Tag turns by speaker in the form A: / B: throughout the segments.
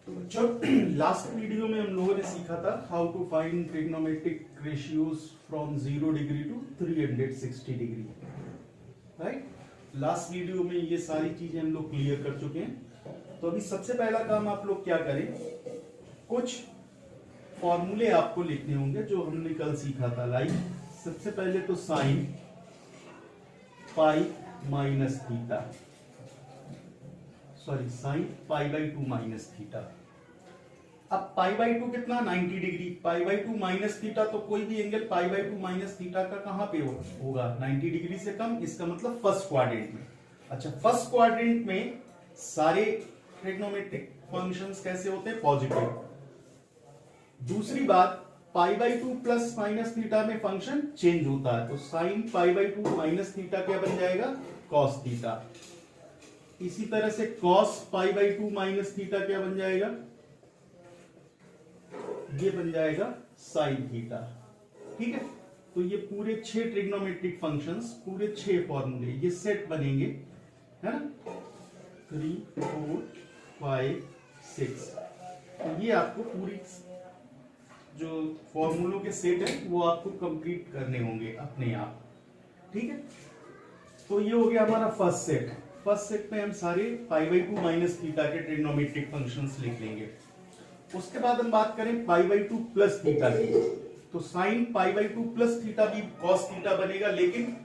A: जब last video में हम लोगों ने सीखा था how to find trigonometric ratios from 0 degree to 360 degree, right. Last video में ये सारी चीजें हम लोग क्लियर कर चुके हैं। तो अभी सबसे पहला काम आप लोग क्या करें, कुछ फॉर्मूले आपको लिखने होंगे जो हमने कल सीखा था। लाइक सबसे पहले तो sine pi minus theta, sorry sine pi by 2 minus theta. अब पाई बाई 2 कितना 90 degree, pi by 2 minus theta, तो कोई भी angle pi by 2 minus theta का कहां पे होगा 90 डिग्री से कम, इसका मतलब फर्स्ट क्वाड्रेंट में। अच्छा, फर्स्ट क्वाड्रेंट में सारे ट्रिग्नोमेट्रिक फंक्शंस कैसे होते हैं, पॉजिटिव। दूसरी बात, पाई बाई 2 प्लस माइनस थीटा में फंक्शन चेंज होता है, तो sine pi by 2 minus theta क्या बन जाएगा, कॉस थीटा। इसी तरह से cos pi by 2 minus theta क्या बन जाएगा, ये बन जाएगा साइन थीटा। ठीक है, तो ये पूरे 6 ट्रिग्नोमेट्रिक फंक्शंस, पूरे 6 फॉर्मूले, ये सेट बनेंगे, है ना, 3 4 5 6। तो ये आपको पूरी जो फॉर्मूलों के सेट है वो आपको कंप्लीट करने होंगे अपने आप। ठीक है, तो ये हो गया हमारा फर्स्ट सेट। फर्स्ट सेट में हम सारे पाई बाई 2 माइनस थीटा के ट्रिग्नोमेट्रिक फंक्शंस लिख लेंगे। उसके बाद हम बात करें पाई बाई 2 प्लस थीटा की, तो sine pi by 2 plus theta भी कॉस थीटा बनेगा, लेकिन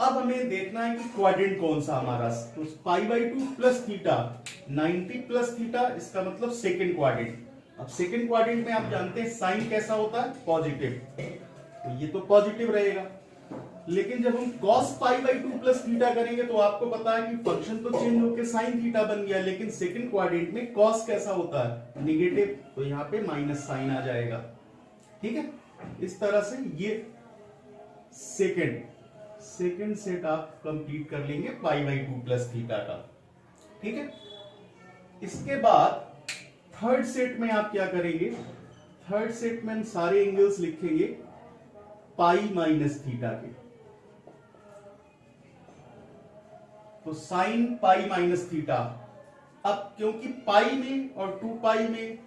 A: अब हमें देखना है कि क्वाड्रेंट कौन सा हमारा। तो पाई by 2 plus theta 90 plus theta, इसका मतलब सेकेंड क्वाड्रेंट। अब सेकेंड क्वाड्रेंट में आप जानते हैं साइन कैसा होता है, पॉजिटिव, तो ये तो पॉजिटिव रहेगा। लेकिन जब हम cos pi by 2 plus theta करेंगे तो आपको पता है कि फंक्शन तो चेंज होकर साइन थीटा बन गया, लेकिन सेकंड क्वाड्रेंट में cos कैसा होता है, निगेटिव, तो यहाँ पे माइनस साइन आ जाएगा। ठीक है, इस तरह से ये सेकंड सेट आप कंप्लीट कर लेंगे पाई बाई 2 प्लस थीटा का। ठीक है, इसके बाद थर्ड सेट में आप क्या करेंगे, थर्ड सेट में हम सारे एंगल्स लिखेंगे पाई माइनस थीटा के। तो साइन पाई माइनस थीटा, अब क्योंकि पाई में और 2 पाई में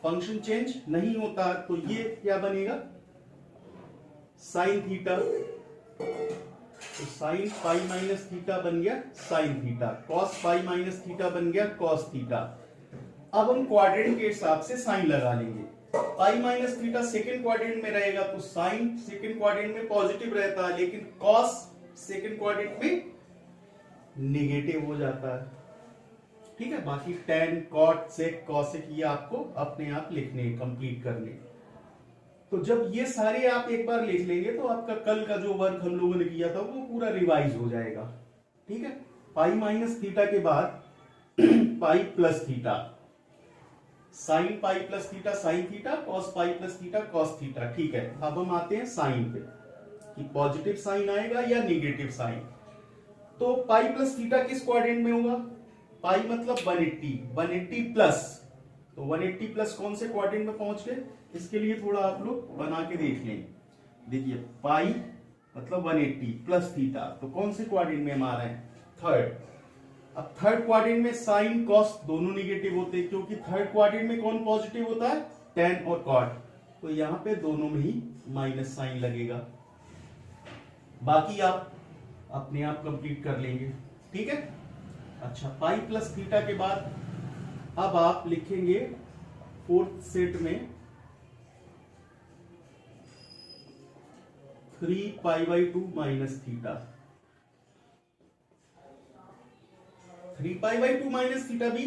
A: फंक्शन चेंज नहीं होता, तो ये क्या बनेगा, साइन थीटा। तो साइन पाई माइनस थीटा बन गया sign theta, cos pi minus theta बन गया कॉस थीटा। अब हम क्वाड्रेंट के हिसाब से साइन लगा लेंगे। पाई माइनस थीटा सेकेंड क्वाड्रेंट में रहेगा, तो साइन सेकेंड क्वाड्रेंट में पॉजिटिव रहता है, लेकिन कॉस सेकेंड क्वाड्रेंट में निगेटिव हो जाता है। ठीक है, बाकी tan cot sec cosec ये आपको अपने आप लिखने, कंप्लीट करने। तो जब ये सारे आप एक बार लिख लेंगे तो आपका कल का जो वर्क हम लोगों ने किया था वो पूरा रिवाइज हो जाएगा। ठीक है, पाई माइनस थीटा के बाद पाई plus theta, sine pi plus theta sine theta, cos pi plus theta cos theta. ठीक है, अब हम आते हैं साइन पे कि पॉजिटिव साइन आएगा या निगेटिव साइन। तो पाई प्लस थीटा किस क्वाड्रेंट में होगा, पाई मतलब 180 प्लस, तो 180 प्लस कौन से क्वाड्रेंट में पहुंच गए, इसके लिए थोड़ा आप लोग बना के देख लें। देखिए पाई मतलब 180 प्लस थीटा, तो कौन से क्वाड्रेंट में हम आ रहे हैं, थर्ड। अब थर्ड क्वाड्रेंट में साइन कॉस दोनों निगेटिव होते हैं, क्योंकि थर्ड क्वाड्रेंट में कौन पॉजिटिव होता है, tan और cot, तो यहां पे दोनों में ही माइनस साइन लगेगा। बाकी आप अपने आप कंप्लीट कर लेंगे। ठीक है, अच्छा, पाई प्लस थीटा के बाद अब आप लिखेंगे फोर्थ सेट में 3 pi by 2 minus theta. 3 pi by 2 minus theta भी,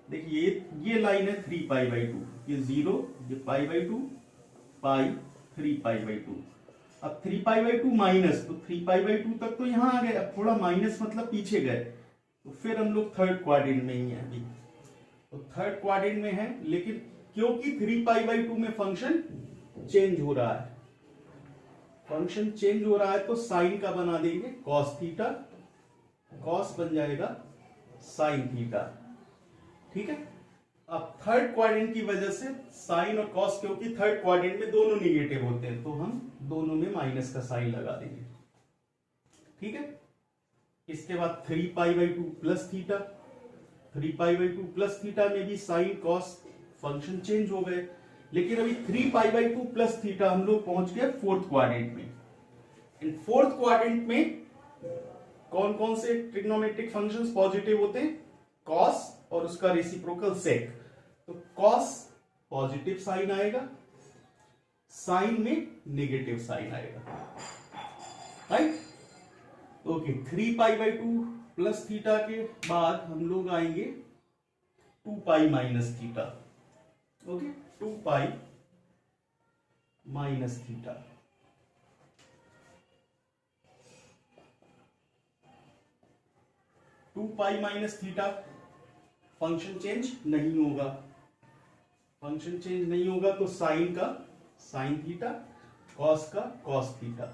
A: देखिए ये लाइन है 3 पाई बाई 2, ये 0, ये पाई बाई 2, पाई 3 पाई बाई 2। अब 3 पाई बाई 2 माइनस, तो 3 पाई बाई 2 तक तो यहां आ गए, अब थोड़ा माइनस मतलब पीछे गए, तो फिर हम लोग थर्ड क्वाड्रेंट में ही है अभी। तो थर्ड क्वाड्रेंट में है, लेकिन क्योंकि 3 पाई बाई 2 में फंक्शन चेंज हो रहा है, फंक्शन चेंज हो रहा है, तो साइन का बना देंगे कॉस थीटा, कॉस बन जाएगा साइन थीटा। ठीक है, अब थर्ड क्वाड्रेंट की वजह से साइन और कॉस, क्योंकि थर्ड क्वाड्रेंट में दोनों निगेटिव होते हैं, तो हम दोनों में माइनस का साइन लगा देंगे। ठीक है, इसके बाद 3 pi by 2 plus theta, 3π/2 plus theta में भी साइन कॉस फंक्शन चेंज हो गए, लेकिन अभी 3π/2 प्लस थीटा हम लोग पहुंच गए फोर्थ क्वाड्रेंट में। इन फोर्थ क्वाड्रेंट में कौन कौन से ट्रिग्नोमेट्रिक फंक्शंस पॉजिटिव होते हैं? कॉस और उसका रेसिप्रोकल सेक। तो कॉस पॉजिटिव साइन आएगा, साइन में नेगेटिव साइन आएगा, राइट? ओके, 3π/2 प्लस थीटा के बाद हम लोग आएंगे 2π minus theta. Okay, 2π minus theta. Two pi minus theta function change नहीं होगा, फंक्शन चेंज नहीं होगा तो साइन का साइन थीटा, कॉस का कॉस थीटा।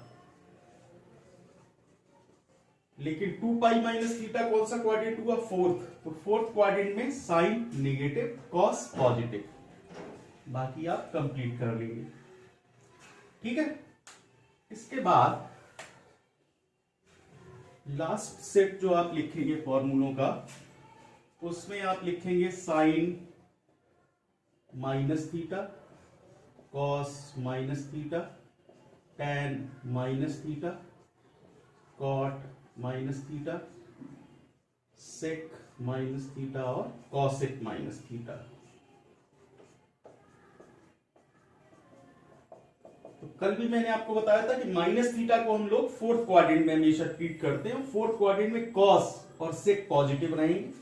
A: लेकिन 2π माइनस थीटा कौन सा क्वाड्रेंट हुआ? फोर्थ। तो फोर्थ क्वाड्रेंट में साइन नेगेटिव, कॉस पॉजिटिव। बाकी आप कंप्लीट कर लेंगे, ठीक है? इसके बाद लास्ट सेट जो आप लिखेंगे फॉर्मूलों का, उसमें आप लिखेंगे sine minus theta, cos minus theta, tan minus theta, cot minus theta, sec minus theta और कॉसेक माइनस थीटा। तो कल भी मैंने आपको बताया था कि माइनस थीटा को हम लोग फोर्थ क्वाड्रेंट में हमेशा ट्रीट करते हैं। फोर्थ क्वाड्रेंट में कॉस और सेक पॉजिटिव रहेंगे।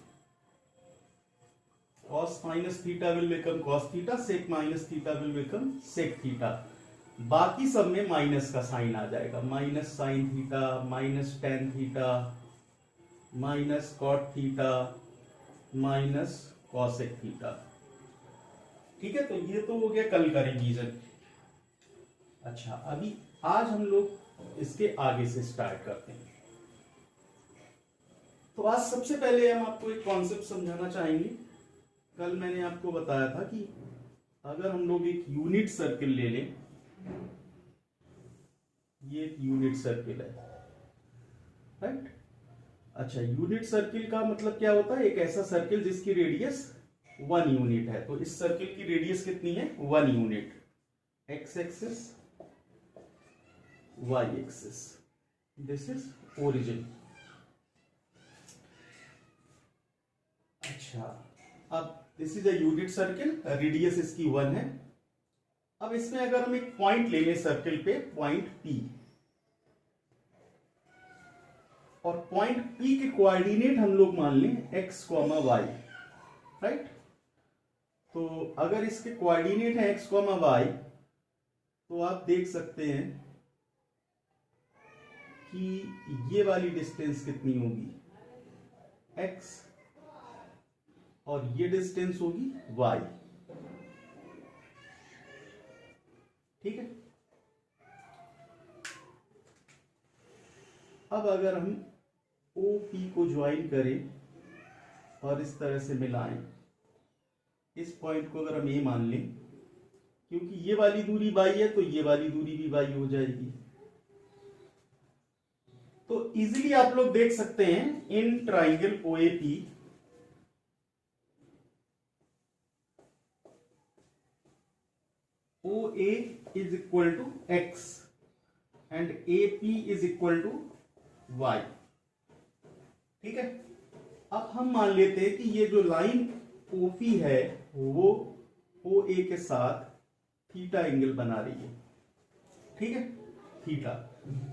A: Cos minus theta will become cos theta, sec minus theta will become sec theta. बाकी सब में माइनस का साइन आ जाएगा, minus sine theta, minus tan theta, minus cot theta, minus cosec theta. ठीक है, तो ये तो हो गया कल का रिवीजन। अच्छा, अभी आज हम लोग इसके आगे से स्टार्ट करते हैं। तो आज सबसे पहले हम आपको एक कॉन्सेप्ट समझाना चाहेंगे। कल मैंने आपको बताया था कि अगर हम लोग एक यूनिट सर्किल ले लें, ये एक यूनिट सर्किल है, राइट? अच्छा, यूनिट सर्किल का मतलब क्या होता है? एक ऐसा सर्किल जिसकी रेडियस 1 यूनिट है। तो इस सर्किल की रेडियस कितनी है? 1 unit. X axis, y axis, this is origin। अच्छा, अब this is a unit circle, radius इसकी 1 है। अब इसमें अगर हम एक पॉइंट ले लें सर्किल पे, पॉइंट P, और पॉइंट P के कोऑर्डिनेट हम लोग मान लें x, y, राइट? तो अगर इसके कोऑर्डिनेट है x, y, तो आप देख सकते हैं कि ये वाली डिस्टेंस कितनी होगी? x, और ये डिस्टेंस होगी y। ठीक है, अब अगर हम OP को ज्वाइन करें और इस तरह से मिलाएं, इस पॉइंट को अगर हम A मान लें, क्योंकि ये वाली दूरी y है तो ये वाली दूरी भी y हो जाएगी। तो इजीली आप लोग देख सकते हैं in triangle OAP, OA is equal to x and AP is equal to y। ठीक है, अब हम मान लेते हैं कि ये जो लाइन OP है वो OA के साथ थीटा एंगल बना रही है। ठीक है, थीटा।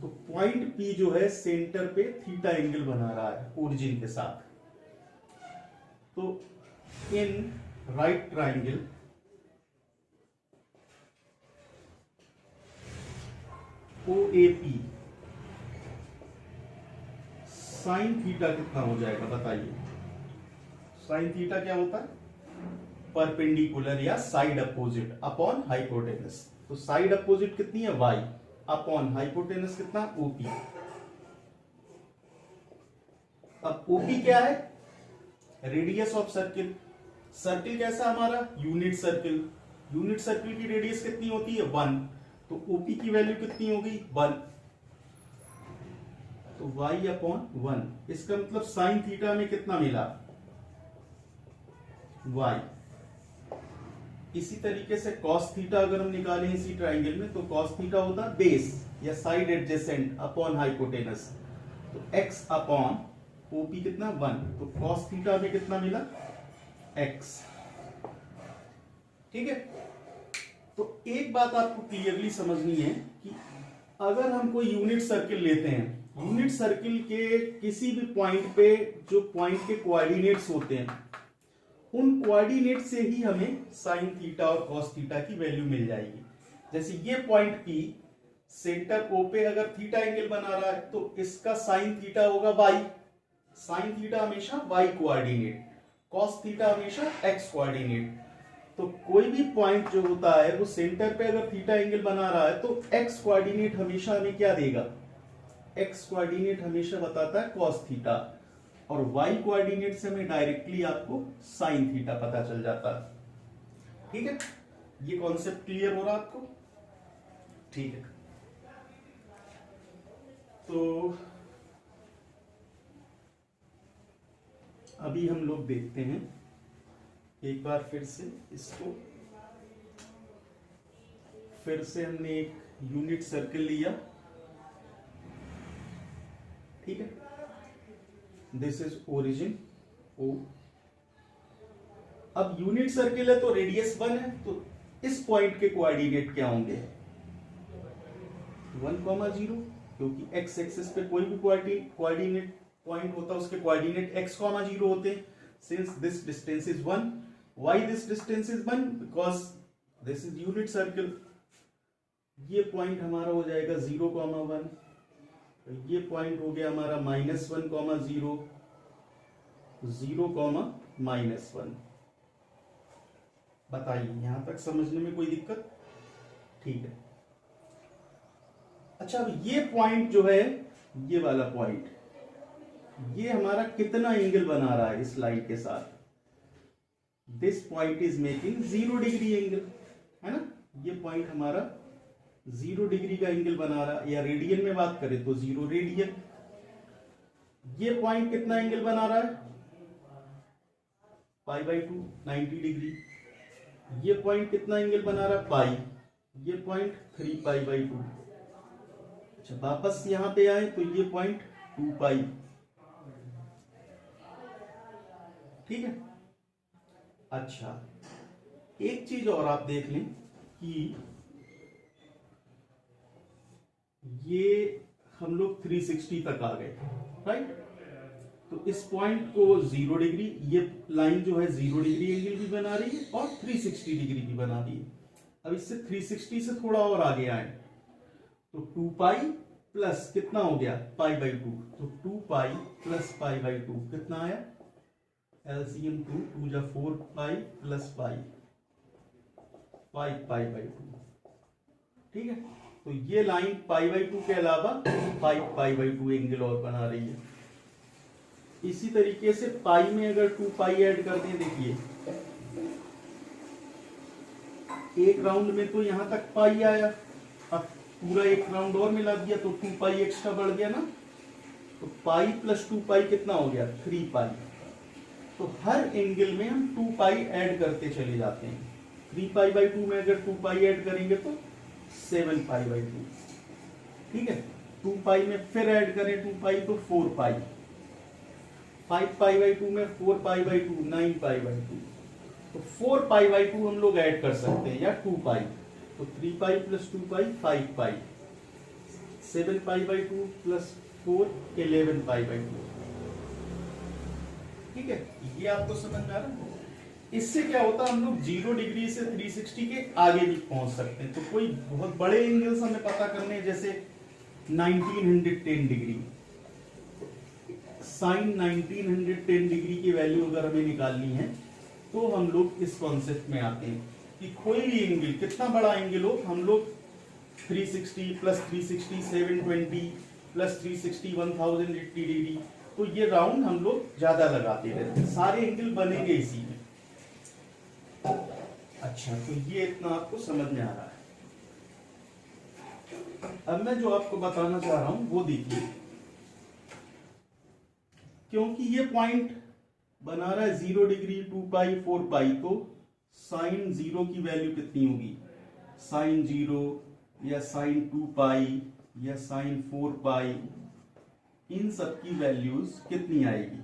A: तो पॉइंट P जो है सेंटर पे थीटा एंगल बना रहा है ओरिजिन के साथ। तो in right triangle OAP sine theta कितना हो जाएगा बताइए? साइन थीटा क्या होता है? परपेंडिकुलर या साइड अपोजिट अपॉन हाइपोटेनस। तो साइड अपोजिट कितनी है? y, अपॉन हाइपोटेनस कितना? OP। अब OP क्या है? Radius of circle. सर्किल कैसा हमारा? Unit circle. यूनिट सर्किल की रेडियस कितनी होती है? 1। तो OP की वैल्यू कितनी होगी? 1। तो y अपॉन 1। इसका मतलब साइन थीटा में कितना मिला? y। इसी तरीके से cos थीटा अगर हम निकालें इसी ट्राइंगल में तो cos थीटा होता है बेस या साइड एडजेसेंट अपॉन हाइपोटेनस, तो x अपॉन OP कितना 1, तो cos थीटा में कितना मिला x। ठीक है, तो एक बात आपको क्लियरली समझनी है कि अगर हम कोई यूनिट सर्किल लेते हैं, यूनिट सर्किल के किसी भी पॉइंट पे जो पॉइंट के कोऑर्डिनेट्स होते हैं, उन कोऑर्डिनेट से ही हमें साइन थीटा और कॉस थीटा की वैल्यू मिल जाएगी। जैसे ये पॉइंट P सेंटर O पे अगर थीटा एंगल बना रहा है तो इसका साइन थीटा होगा y, साइन थीटा हमेशा y कोऑर्डिनेट, कॉस थीटा हमेशा x कोऑर्डिनेट। तो कोई भी पॉइंट जो होता है वो सेंटर पे अगर थीटा एंगल बना रहा है तो x कोऑर्डिनेट हमेशा हमें क्या देगा, x कोऑर्डिनेट हमेशा बताता है कॉस थीटा, और y कोऑर्डिनेट से हमें डायरेक्टली आपको साइन थीटा पता चल जाता है। ठीक है, ये कॉन्सेप्ट क्लियर हो रहा है आपको? ठीक है, तो अभी हम लोग देखते हैं एक बार फिर से इसको। फिर से हमने एक यूनिट सर्किल लिया, ठीक है, दिस इज ओरिजिन O। अब यूनिट सर्किल है तो रेडियस 1 है, तो इस पॉइंट के कोऑर्डिनेट क्या होंगे 1,0, क्योंकि x एक्सिस पे कोई भी कोऑर्डिनेट पॉइंट होता है उसके कोऑर्डिनेट x,0 होते हैं। Since this distance is 1, why this distance is 1, because this is unit circle। ये पॉइंट हमारा हो जाएगा 0,1, ये पॉइंट हो गया हमारा -1,0, 0,-1। बताइए यहां तक समझने में कोई दिक्कत? ठीक है, अच्छा अब ये पॉइंट जो है, ये वाला पॉइंट, ये हमारा कितना एंगल बना रहा है इस लाइन के साथ? This point is making 0 degree angle, है ना। ये पॉइंट हमारा 0 डिग्री का एंगल बना रहा है, या रेडियन में बात करें तो 0 रेडियन। ये पॉइंट कितना एंगल बना रहा है π/2, 90 डिग्री। ये पॉइंट कितना एंगल बना रहा है पाई, ये पॉइंट 3π/2। अच्छा वापस यहां पे आए तो ये पॉइंट 2π। ठीक है, अच्छा एक चीज और आप देख लें कि ये हम लोग 360 तक आ गए, राइट। तो इस पॉइंट को 0 डिग्री, ये लाइन जो है 0 डिग्री एंगल भी बना रही है और 360 डिग्री भी बना रही है। अब इससे 360 से थोड़ा और आगे आए तो 2π प्लस कितना हो गया π/2, तो 2π प्लस π/2 कितना आया, LCM 2 जा 4π प्लस π, 5π/2। ठीक है, तो ये लाइन π/2 के अलावा 5π/2 एंगल और बना रही है। इसी तरीके से पाई में अगर 2π ऐड कर दें, देखिए एक राउंड में तो यहां तक पाई आया, अब पूरा एक राउंड और मिला दिया तो 2π एक्स्ट्रा बढ़ गया ना, तो पाई प्लस 2π कितना हो गया 3π। तो हर एंगल में हम 2π ऐड करते चले जाते हैं। 3π/2 में अगर 2π ऐड करेंगे तो 7π/2। ठीक है, 2π में फिर ऐड करें 2π तो 4π, 5π/2 में 4π/2 9π/2, तो 4π/2 हम लोग ऐड कर सकते हैं, या 2π, तो 3π प्लस 2π 5π, 7π/2 प्लस 4 11π/2। ठीक है, ये आपको समझ में आ रहा है। इससे क्या होता है, हम लोग 0 डिग्री से 360 के आगे भी पहुंच सकते हैं। तो कोई बहुत बड़े एंगल्स हमें पता करने हैं, जैसे 1910 डिग्री, साइन 1910 डिग्री की वैल्यू अगर हमें निकालनी है तो हम लोग इस कॉन्सेप्ट में आते हैं कि कोई भी एंगल, कितना बड़ा एंगल हो, हम लोग 360 प्लस 360 720 प्लस 360 1080 डिग्री, तो ये राउंड हम लोग ज्यादा लगाते रहते हैं, सारे एंगल बनेंगे इसी में। अच्छा, तो ये इतना आपको समझ में आ रहा है। अब मैं जो आपको बताना चाह रहा हूं वो देखिए, क्योंकि ये पॉइंट बना रहा है 0 डिग्री, 2 पाई, 4 पाई, तो साइन 0 की वैल्यू कितनी होगी? साइन 0 या साइन 2 पाई या साइन 4 पाई, इन सब की वैल्यूज कितनी आएगी?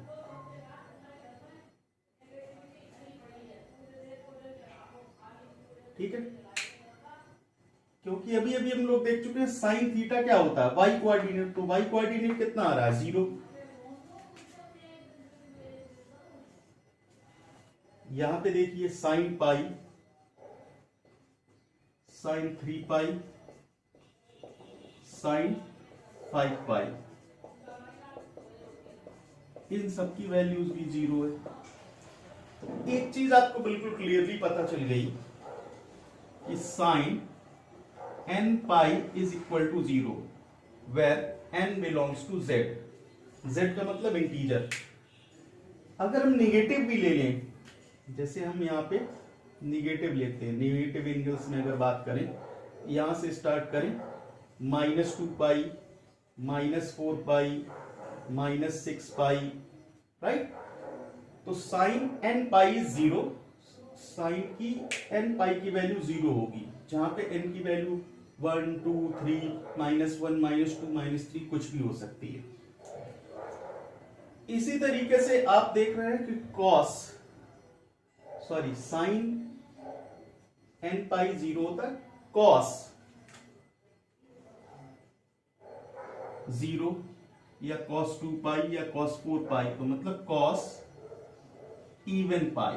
A: ठीक है, क्योंकि अभी अभी हम लोग देख चुके हैं साइन थीटा क्या होता है, वाई कोऑर्डिनेट, तो वाई कोऑर्डिनेट कितना आ रहा है? 0। यहां पे देखिए साइन पाई, साइन 3 पाई, साइन 5 पाई, इन सब की वैल्यूज भी 0 है। तो एक चीज आपको बिल्कुल क्लियरली पता चल गई कि sine n pi is equal to 0 where n belongs to z। z का मतलब इंटीजर। अगर हम निगेटिव भी ले लें, जैसे हम यहाँ पे निगेटिव लेते हैं, निगेटिव एंगल्स में अगर बात करें, यहां से स्टार्ट करें -2 पाई, -4 पाई, -6 पाई, राइट। तो sine n pi is 0, sine की n पाई की वैल्यू 0 होगी, जहां पे n की वैल्यू 1, 2, 3, -1, -2, -3 कुछ भी हो सकती है। इसी तरीके से आप देख रहे हैं कि साइन n पाई 0 होता है, कॉस 0 या कॉस 2 पाई या कॉस 4 पाई, तो मतलब कॉस इवन पाई।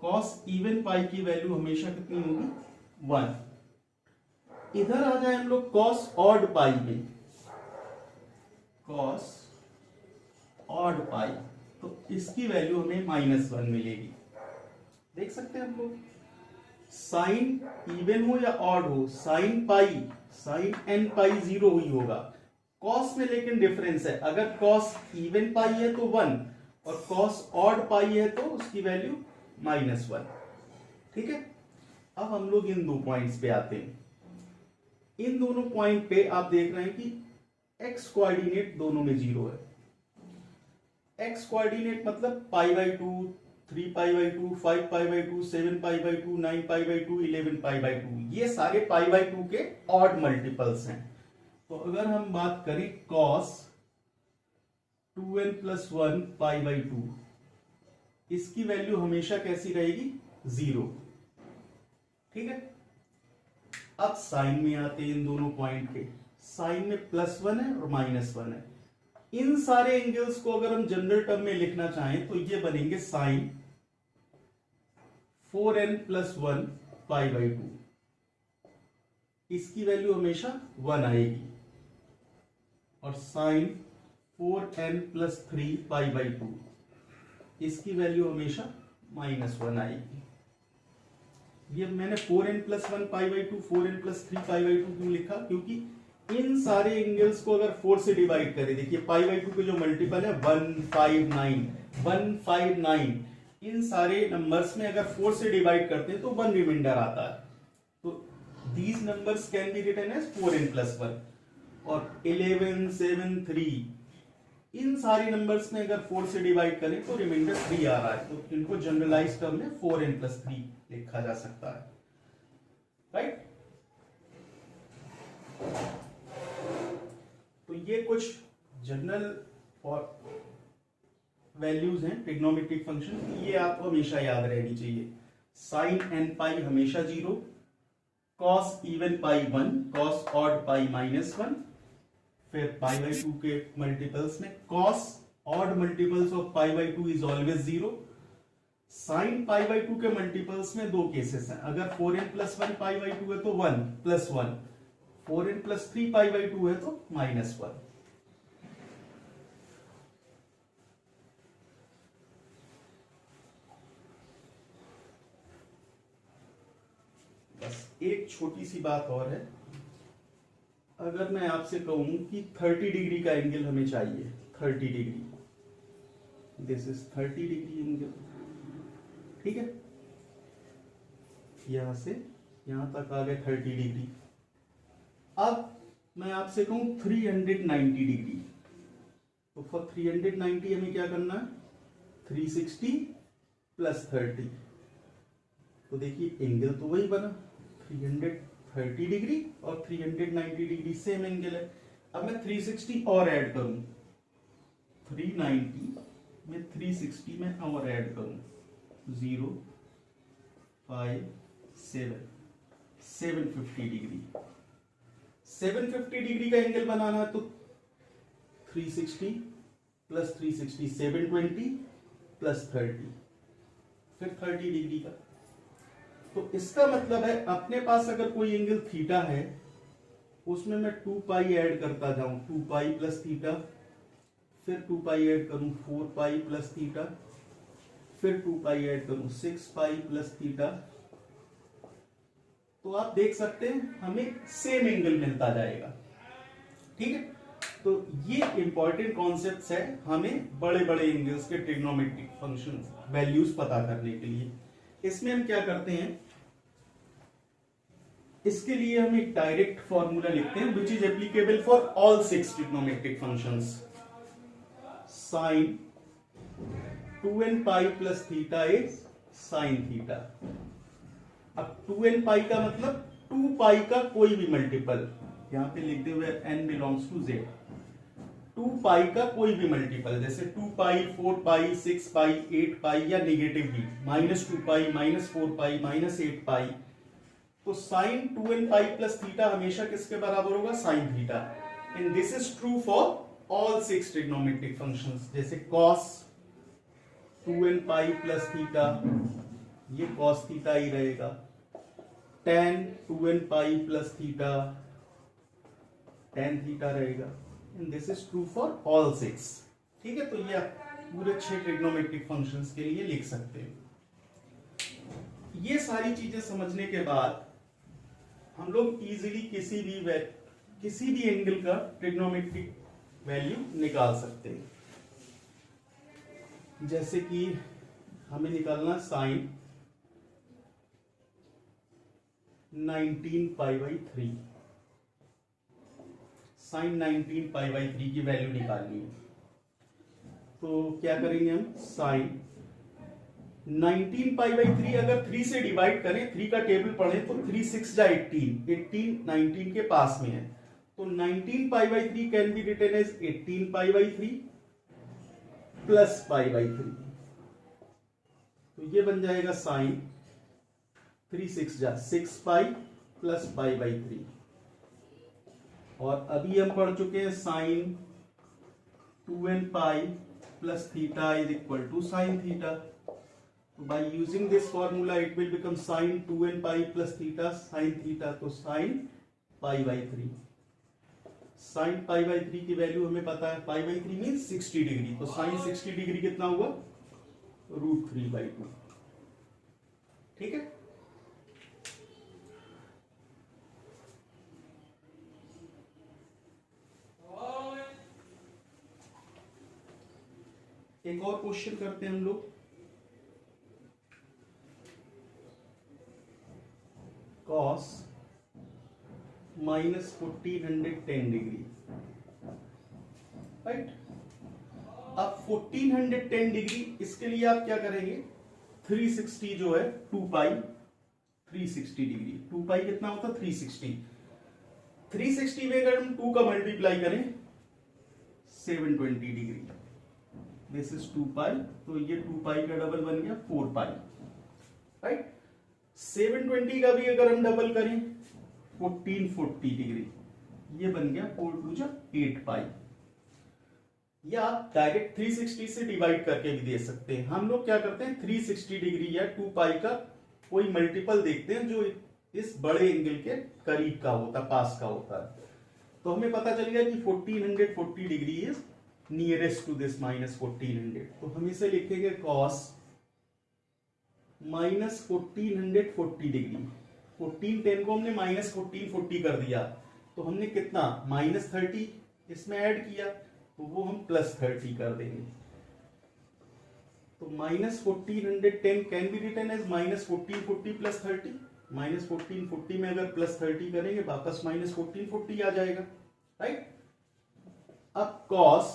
A: कॉस इवन पाई की वैल्यू हमेशा कितनी होगी? 1। इधर आ जाए हम लोग कॉस ऑड पाई में, कॉस ऑड पाई, तो इसकी वैल्यू हमें -1 मिलेगी। देख सकते हैं हम लोग, साइन इवन हो या ऑड हो, साइन पाई, साइन n पाई 0 ही होगा। कॉस में लेकिन डिफरेंस है, अगर कॉस इवन पाई है तो 1 और कॉस ऑड पाई है तो उसकी वैल्यू -1। ठीक है, अब हम लोग इन दो पॉइंट्स पे आते हैं। इन दोनों पॉइंट पे आप देख रहे हैं कि x कोऑर्डिनेट दोनों में 0 है। x कोऑर्डिनेट मतलब π/2, 3π/2, 5π/2, 7π/2, 9π/2, 11π/2, ये सारे π/2 के ऑड मल्टीपल्स हैं। तो अगर हम बात करें cos 2n + 1 π/2, इसकी वैल्यू हमेशा कैसी रहेगी? 0। ठीक है, अब साइन में आते हैं इन दोनों पॉइंट के। साइन में +1 है और -1 है। इन सारे एंगल्स को अगर हम जनरल टर्म में लिखना चाहें तो ये बनेंगे साइन 4n + 1 π/2, इसकी वैल्यू हमेशा 1 आएगी, और साइन 4n + 3 π/2, इसकी वैल्यू हमेशा -1 आएगी। ये मैंने 4n + 1 π/2, 4n + 3 π/2 क्यों लिखा? क्योंकि इन सारे एंगल्स को अगर 4 से डिवाइड करें, देखिए π/2 के जो मल्टीपल है 159, 159, इन सारे नंबर्स में अगर 4 से डिवाइड करते हैं तो 1 रिमाइंडर आता है। तो these numbers can be written as 4n + 1, और 11, 7, 3, इन सारे नंबर्स में अगर 4 से डिवाइड करें तो रिमाइंडर 3 आ रहा है, तो इनको जनरलाइज टर्म में 4n + 3 लिखा जा सकता है, राइट। तो ये कुछ जनरल और वैल्यूज हैं ट्रिग्नोमेट्रिक फंक्शन, ये आपको हमेशा याद रहनी चाहिए। साइन n पाई हमेशा 0, cos even pi 1, cos odd pi -1, फिर π/2 के मल्टीपल्स में cos odd multiples of π/2 is always 0। Sine π/2 के मल्टीपल्स में दो केसेस हैं, अगर 4n + 1 π/2 है तो 1 + 1, 4n + 3 π/2 है तो -1। बस एक छोटी सी बात और है, अगर मैं आपसे कहूं कि 30 डिग्री का एंगल हमें चाहिए, 30 degree, this is 30 degree angle, ठीक है, यहां से यहां तक आ गए 30 डिग्री। अब मैं आपसे कहूं 390 डिग्री, तो फॉर 390 हमें क्या करना है? 360 प्लस 30, तो देखिए एंगल तो वही बना 330 डिग्री और 390 डिग्री सेम एंगल है। अब मैं 360 और ऐड करूं, 390 में 360 में और ऐड करूं, 0 5 7 750 डिग्री। 750 डिग्री का एंगल बनाना है तो 360 प्लस 360 720 प्लस 30, फिर 30 डिग्री का। तो इसका मतलब है अपने पास अगर कोई एंगल थीटा है उसमें मैं 2 पाई ऐड करता जाऊं, 2 पाई प्लस थीटा, फिर 2 पाई ऐड करूं 4 पाई प्लस थीटा, फिर 2 पाई ऐड करूं 6 पाई प्लस थीटा। तो आप देख सकते हैं हमें सेम एंगल मिलता जाएगा। ठीक है, तो ये इंपॉर्टेंट कॉन्सेप्ट्स है हमें बड़े बड़े एंगल्स के ट्रिग्नोमेट्रिक फंक्शंस वैल्यूज पता करने के लिए। इसमें हम क्या करते हैं, इसके लिए हम एक डायरेक्ट फॉर्मूला लिखते हैं which is applicable for all 6 trigonometric functions. Sine 2n pi plus theta is sine theta. अब 2n पाई का मतलब 2 पाई का कोई भी मल्टीपल, यहां पे लिखते हुए n बिलोंग्स टू z, 2 पाई का कोई भी मल्टीपल, जैसे 2 पाई 4 पाई 6 पाई 8 पाई या नेगेटिव भी -2 पाई -4 पाई -8 पाई। तो sign 2n pi plus theta हमेशा किसके बराबर होगा, sine theta. And this is true for all 6 trigonometric functions, जैसे cos 2n pi plus theta, ये cos थीटा ही रहेगा। tan 2n pi plus theta, tan theta रहेगा। And this is true for all 6। ठीक है, तो ये पूरे 6 ट्रिग्नोमेट्रिक फंक्शंस के लिए लिख सकते हैं। ये सारी चीजें समझने के बाद हम लोग इजीली किसी भी एंगल का ट्रिग्नोमेट्रिक वैल्यू निकाल सकते हैं। जैसे कि हमें निकालना sine 19 pi by 3, sine 19 pi by 3 की वैल्यू निकालनी है। तो क्या करेंगे हम, साइन 19 पाई बाई 3 अगर 3 से डिवाइड करें, 3 का टेबल पढ़ें तो 3 6 जा 18 19 के पास में है, तो 19 pi by 3 can be written as 18 pi by 3 plus pi by 3। तो ये बन जाएगा साइन 3 6 जा 6 पाई प्लस पाई बाई 3। और अभी हम पढ़ चुके हैं sine 2n pi plus theta is equal to sine theta. By using this formula it will become sin 2n pi plus theta sin theta, तो sin pi by 3। sin pi by 3 की value हमें पता है, pi by 3 means 60 degree, तो sin 60 degree कितना हुआ, √3/2। ठीक है, एक और क्वेश्चन करते हैं हम लोग। cos -1410 degree, right. अब 1410 डिग्री, इसके लिए आप क्या करेंगे, 360 जो है 2 पाई 360 डिग्री, 2 पाई कितना होता है 360। 360 में अगर हम 2 का मल्टीप्लाई करें 720 डिग्री, दिस इज 2 पाई, तो ये 2 पाई का डबल बन गया 4 पाई, राइट। 720 का भी अगर हम डबल करें 1440 डिग्री, ये बन गया 4 2 जा 8 पाई। या आप डायरेक्ट 360 से डिवाइड करके भी दे सकते हैं। हम लोग क्या करते हैं, 360 डिग्री या 2 पाई का कोई मल्टीपल देखते हैं जो इस बड़े एंगल के करीब का होता, पास का होता है। तो हमें पता चल गया कि 1440 degree is nearest to this -1400, तो हम इसे लिखेंगे cos -1440 डिग्री। 1410 को हमने -1440 कर दिया, तो हमने कितना -30 इसमें ऐड किया, तो वो हम +30 कर देंगे। तो -1410 कैन बी रिटन एज -1440 + 30। -1440 में अगर +30 करेंगे वापस -1440 आ जाएगा, राइट। अब cos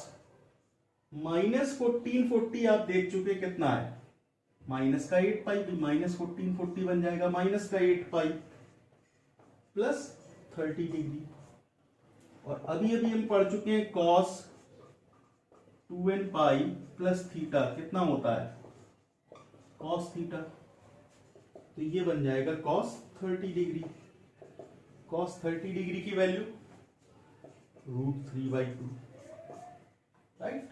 A: -1440 आप देख चुके कितना है, माइनस का 8 पाई, -1440 बन जाएगा माइनस का 8 पाई प्लस 30 डिग्री। और अभी अभी हम पढ़ चुके हैं cos 2n pi plus theta कितना होता है, cos थीटा, तो ये बन जाएगा cos 30 डिग्री। cos 30 डिग्री की वैल्यू √3/2, राइट।